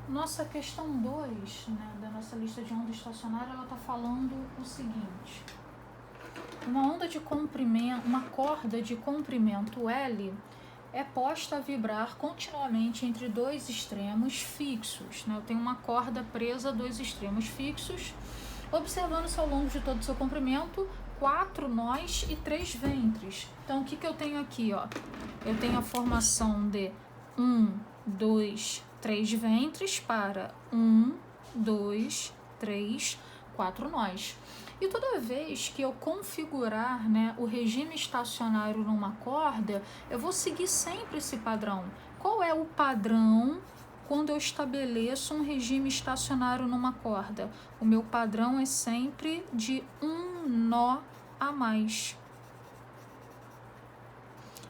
Nossa questão 2, né, da nossa lista de onda estacionária, ela está falando o seguinte. Uma onda de comprimento, uma corda de comprimento L é posta a vibrar continuamente entre dois extremos fixos, né? Eu tenho uma corda presa a dois extremos fixos, observando-se ao longo de todo o seu comprimento 4 nós e 3 ventres. Então, o que eu tenho aqui, ó? Eu tenho a formação de 1, 2, 3 ventres para 1, 2, 3, 4 nós. E toda vez que eu configurar, né, o regime estacionário numa corda, eu vou seguir sempre esse padrão. Qual é o padrão quando eu estabeleço um regime estacionário numa corda? O meu padrão é sempre de um nó a mais.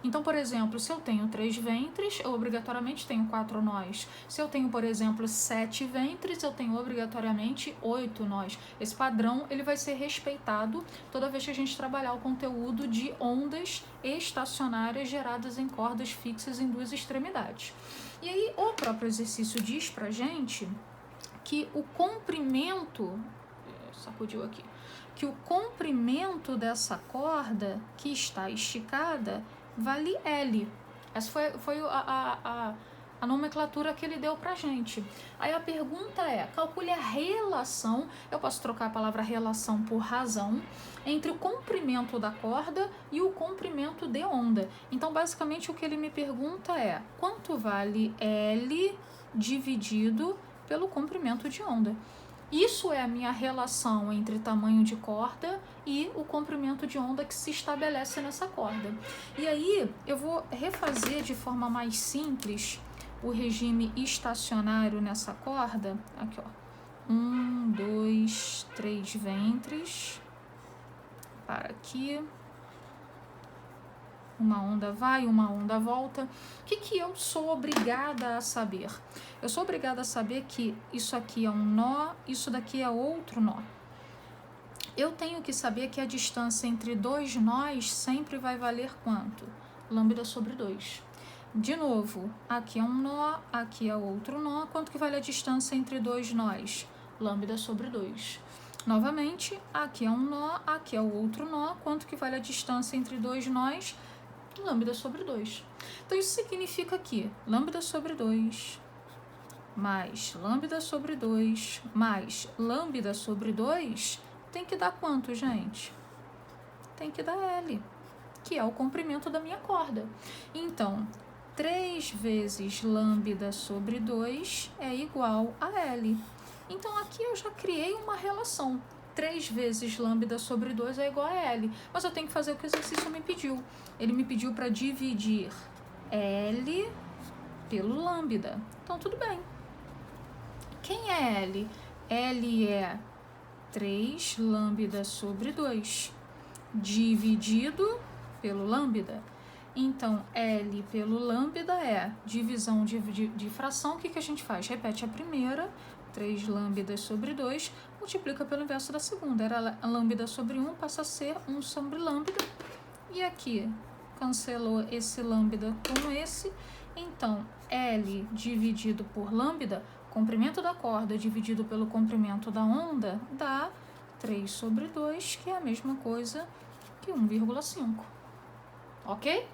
Então, por exemplo, se eu tenho 3 ventres, eu obrigatoriamente tenho 4 nós. Se eu tenho, por exemplo, 7 ventres, eu tenho obrigatoriamente 8 nós. Esse padrão ele vai ser respeitado toda vez que a gente trabalhar o conteúdo de ondas estacionárias geradas em cordas fixas em duas extremidades. E aí, o próprio exercício diz pra gente que o comprimento... sacudiu aqui. Que o comprimento dessa corda que está esticada vale L. Essa foi a nomenclatura que ele deu pra gente. Aí a pergunta é, calcule a relação, eu posso trocar a palavra relação por razão, entre o comprimento da corda e o comprimento de onda. Então, basicamente, o que ele me pergunta é, quanto vale L dividido pelo comprimento de onda? Isso é a minha relação entre tamanho de corda e o comprimento de onda que se estabelece nessa corda. E aí eu vou refazer de forma mais simples o regime estacionário nessa corda. Aqui, ó. 1, 2, 3 ventres. Para aqui. Uma onda vai, uma onda volta. O que eu sou obrigada a saber? Eu sou obrigada a saber que isso aqui é um nó, isso daqui é outro nó. Eu tenho que saber que a distância entre dois nós sempre vai valer quanto? Lambda sobre 2. De novo, aqui é um nó, aqui é outro nó. Quanto que vale a distância entre dois nós? Lambda sobre 2. Novamente, aqui é um nó, aqui é o outro nó. Quanto que vale a distância entre dois nós? Lambda sobre 2. Então, isso significa que lambda sobre 2 mais lambda sobre 2 mais lambda sobre 2 tem que dar quanto, gente? Tem que dar L, que é o comprimento da minha corda. Então, 3 vezes lambda sobre 2 é igual a L. Então, aqui eu já criei uma relação. 3 vezes lambda sobre 2 é igual a L. Mas eu tenho que fazer o que o exercício me pediu. Ele me pediu para dividir L pelo lambda. Então, tudo bem. Quem é L? L é 3 lambda sobre 2, dividido pelo lambda. Então, L pelo lambda é divisão de fração. O que a gente faz? Repete a primeira, 3 lambda sobre 2, multiplica pelo inverso da segunda. Era lambda sobre 1, passa a ser 1 sobre lambda. E aqui, cancelou esse lambda com esse. Então, L dividido por lambda, comprimento da corda dividido pelo comprimento da onda, dá 3 sobre 2, que é a mesma coisa que 1,5. Ok?